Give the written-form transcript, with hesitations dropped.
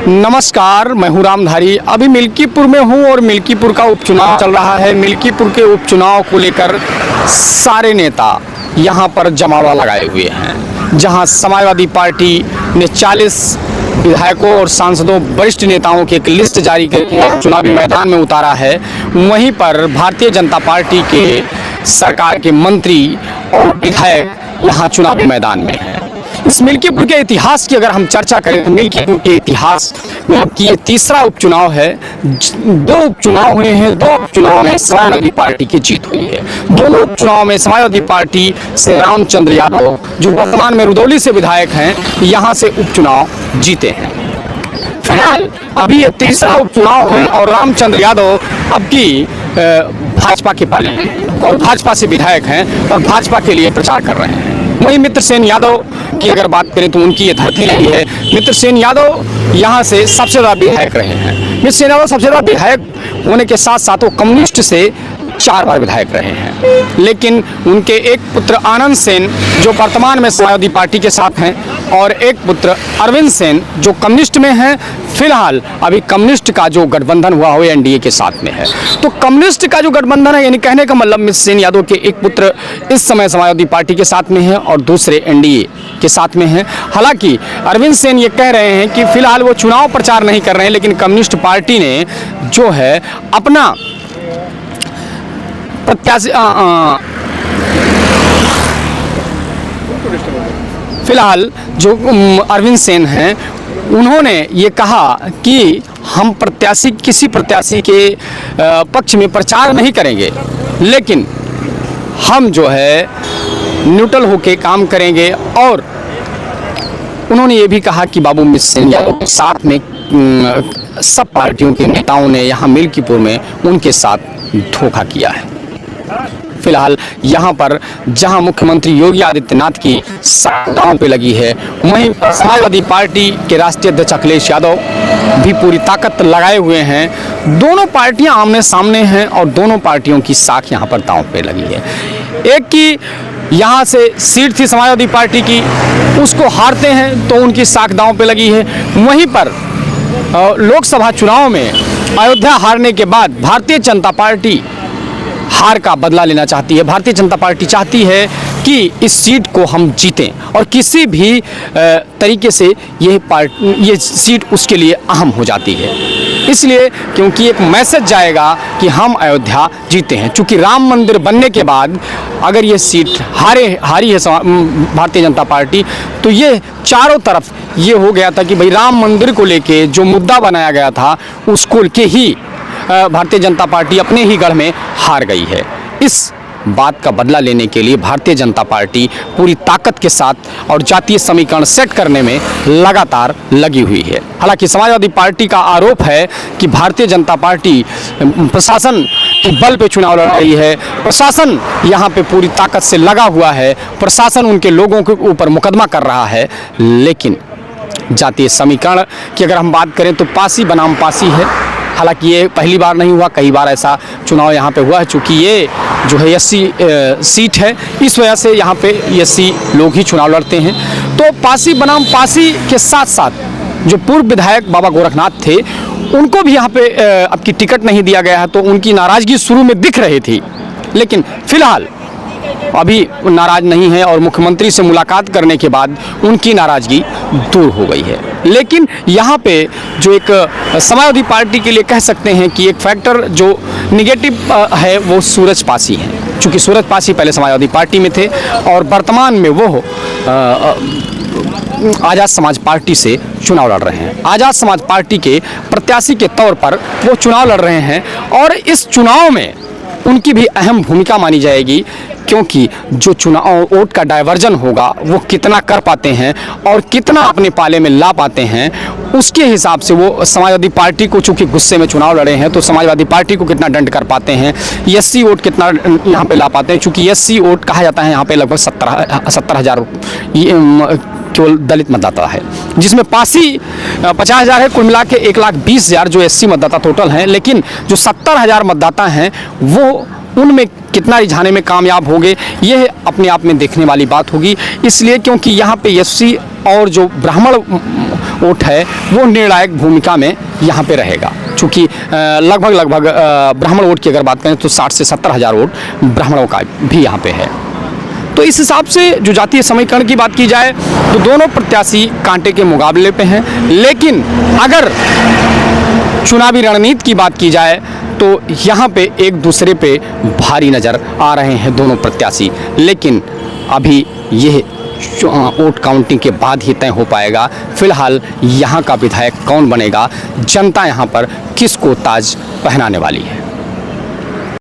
नमस्कार, मैं हूं रामधारी। अभी मिल्कीपुर में हूं और मिल्कीपुर का उपचुनाव चल रहा है। मिल्कीपुर के उपचुनाव को लेकर सारे नेता यहां पर जमावड़ा लगाए हुए हैं। जहां समाजवादी पार्टी ने 40 विधायकों और सांसदों वरिष्ठ नेताओं की एक लिस्ट जारी करके चुनावी मैदान में उतारा है, वहीं पर भारतीय जनता पार्टी के सरकार के मंत्री और विधायक यहाँ चुनावी मैदान में हैं। इस मिल्कीपुर के इतिहास की अगर हम चर्चा करें तो मिल्कीपुर के इतिहास में ये तीसरा उपचुनाव है। 2 उपचुनाव हुए हैं, 2 उपचुनाव में समाजवादी पार्टी की जीत हुई है। दोनों उपचुनाव में समाजवादी पार्टी से रामचंद्र यादव, जो वर्तमान में रुदौली से विधायक हैं, यहाँ से उपचुनाव जीते हैं। फिलहाल अभी ये तीसरा उपचुनाव है और रामचंद्र यादव अब की भाजपा के पाले हैं और भाजपा से विधायक हैं और भाजपा के लिए प्रचार कर रहे हैं। वहीं मित्रसेन यादव की अगर बात करें तो उनकी ये धरती नहीं है। मित्रसेन यादव यहाँ से सबसे ज़्यादा विधायक रहे हैं। मित्रसेन यादव सबसे ज़्यादा विधायक होने के साथ साथ वो कम्युनिस्ट से 4 बार विधायक रहे हैं। लेकिन उनके एक पुत्र आनंद सेन जो वर्तमान में समाजवादी पार्टी के साथ हैं और एक पुत्र अरविंद सेन जो कम्युनिस्ट में हैं। फिलहाल अभी कम्युनिस्ट का जो गठबंधन हुआ हो एनडीए के साथ में है। तो कम्युनिस्ट का जो गठबंधन है, यानी कहने का मतलब मित्रसेन यादव के एक पुत्र इस समय समाजवादी पार्टी के साथ में है और दूसरे एनडीए के साथ में हैं। हालांकि अरविंद सेन ये कह रहे हैं कि फिलहाल वो चुनाव प्रचार नहीं कर रहे हैं, लेकिन कम्युनिस्ट पार्टी ने जो है अपना प्रत्याशी फिलहाल जो अरविंद सेन हैं, उन्होंने ये कहा कि हम किसी प्रत्याशी के पक्ष में प्रचार नहीं करेंगे, लेकिन हम जो है न्यूट्रल होके काम करेंगे। और उन्होंने ये भी कहा कि बाबू मित्रसेन यादव के साथ में सब पार्टियों के नेताओं ने यहाँ मिल्कीपुर में उनके साथ धोखा किया है। फिलहाल यहाँ पर जहाँ मुख्यमंत्री योगी आदित्यनाथ की दांव पे लगी है, वहीं समाजवादी पार्टी के राष्ट्रीय अध्यक्ष अखिलेश यादव भी पूरी ताकत लगाए हुए हैं। दोनों पार्टियां आमने सामने हैं और दोनों पार्टियों की साख यहाँ पर दांव पे लगी है। एक की यहाँ से सीट थी समाजवादी पार्टी की, उसको हारते हैं तो उनकी साख दांव पे लगी है। वहीं पर लोकसभा चुनाव में अयोध्या हारने के बाद भारतीय जनता पार्टी हार का बदला लेना चाहती है। भारतीय जनता पार्टी चाहती है कि इस सीट को हम जीतें और किसी भी तरीके से ये सीट उसके लिए अहम हो जाती है, इसलिए क्योंकि एक मैसेज जाएगा कि हम अयोध्या जीते हैं। चूँकि राम मंदिर बनने के बाद अगर ये सीट हारी है भारतीय जनता पार्टी, तो ये चारों तरफ ये हो गया था कि भाई राम मंदिर को लेके जो मुद्दा बनाया गया था उसको के ही भारतीय जनता पार्टी अपने ही गढ़ में हार गई है। इस बात का बदला लेने के लिए भारतीय जनता पार्टी पूरी ताकत के साथ और जातीय समीकरण सेट करने में लगातार लगी हुई है। हालांकि समाजवादी पार्टी का आरोप है कि भारतीय जनता पार्टी प्रशासन के बल पे चुनाव लड़ रही है। प्रशासन यहाँ पे पूरी ताकत से लगा हुआ है, प्रशासन उनके लोगों के ऊपर मुकदमा कर रहा है। लेकिन जातीय समीकरण की अगर हम बात करें तो पासी बनाम पासी है। हालांकि ये पहली बार नहीं हुआ, कई बार ऐसा चुनाव यहाँ पे हुआ है। चूँकि ये जो है एससी सीट है, इस वजह से यहाँ पे एससी लोग ही चुनाव लड़ते हैं। तो पासी बनाम पासी के साथ साथ जो पूर्व विधायक बाबा गोरखनाथ थे, उनको भी यहाँ पे अब की टिकट नहीं दिया गया है, तो उनकी नाराज़गी शुरू में दिख रही थी, लेकिन फिलहाल अभी नाराज़ नहीं है और मुख्यमंत्री से मुलाकात करने के बाद उनकी नाराज़गी दूर हो गई है। लेकिन यहाँ पे जो एक समाजवादी पार्टी के लिए कह सकते हैं कि एक फैक्टर जो निगेटिव है वो सूरज पासी हैं। चूँकि सूरज पासी पहले समाजवादी पार्टी में थे और वर्तमान में वो आज़ाद समाज पार्टी से चुनाव लड़ रहे हैं। आज़ाद समाज पार्टी के प्रत्याशी के तौर पर वो चुनाव लड़ रहे हैं और इस चुनाव में उनकी भी अहम भूमिका मानी जाएगी, क्योंकि जो चुनाव वोट का डाइवर्जन होगा वो कितना कर पाते हैं और कितना अपने पाले में ला पाते हैं, उसके हिसाब से वो समाजवादी पार्टी को, चूँकि गुस्से में चुनाव लड़े हैं, तो समाजवादी पार्टी को कितना दंड कर पाते हैं, एससी वोट कितना यहाँ पे ला पाते हैं। चूँकि एससी वोट कहा जाता है यहाँ पे लगभग 70,000 केवल दलित मतदाता है, जिसमें पासी 50,000 है। कुल मिला के 1,20,000 जो एससी मतदाता टोटल हैं, लेकिन जो 70,000 मतदाता हैं वो उनमें कितना रिझाने में कामयाब होंगे, यह अपने आप में देखने वाली बात होगी। इसलिए क्योंकि यहाँ पे एससी और जो ब्राह्मण वोट है वो निर्णायक भूमिका में यहाँ पे रहेगा। चूँकि लगभग ब्राह्मण वोट की अगर बात करें तो 60 से 70 हज़ार वोट ब्राह्मणों का भी यहाँ पे है। तो इस हिसाब से जो जातीय समीकरण की बात की जाए तो दोनों प्रत्याशी कांटे के मुकाबले पे हैं। लेकिन अगर चुनावी रणनीति की बात की जाए तो यहाँ पे एक दूसरे पे भारी नज़र आ रहे हैं दोनों प्रत्याशी। लेकिन अभी यह वोट काउंटिंग के बाद ही तय हो पाएगा। फिलहाल यहाँ का विधायक कौन बनेगा, जनता यहाँ पर किसको ताज पहनाने वाली है।